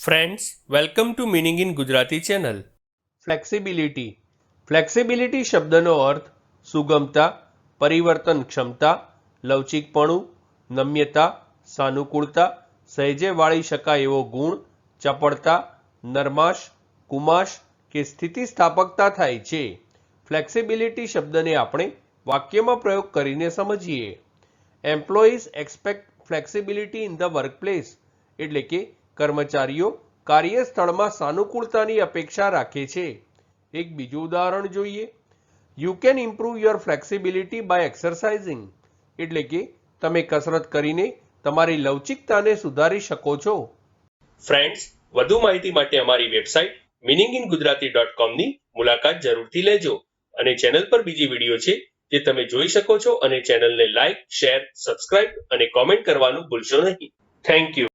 Friends, welcome to meaning in Gujarati channel. Flexibility શબ્દનો અર્થ સુગમતા, પરિવર્તન ક્ષમતા, લવચીકપણું, નમ્યતા, સાનુકૂળતા, સહેજે વાળી શકાય એવો ગુણ, ચપળતા, નરમાશ, કુમાશ કે સ્થિતિસ્થાપકતા થાય છે. ફ્લેક્સિબિલિટી શબ્દને આપણે વાક્યમાં પ્રયોગ કરીને સમજીએ. Employees expect flexibility in the workplace, એટલે કે કર્મચારીઓ કાર્યસ્થળમાં સાનુકૂળતાની અપેક્ષા રાખે છે. એક બીજું ઉદાહરણ જોઈએ. You can improve your flexibility by exercising, એટલે કે તમે કસરત કરીને તમારી લવચિકતાને સુધારી શકો છો. ફ્રેન્ડ્સ, વધુ માહિતી માટે અમારી વેબસાઇટ meaninginggujarati.com ની મુલાકાત જરૂરથી લેજો અને ચેનલ પર બીજી વિડીયો છે જે તમે જોઈ શકો છો અને ચેનલને લાઈક, શેર, સબસ્ક્રાઇબ અને કોમેન્ટ કરવાનું ભૂલશો નહીં. Thank you.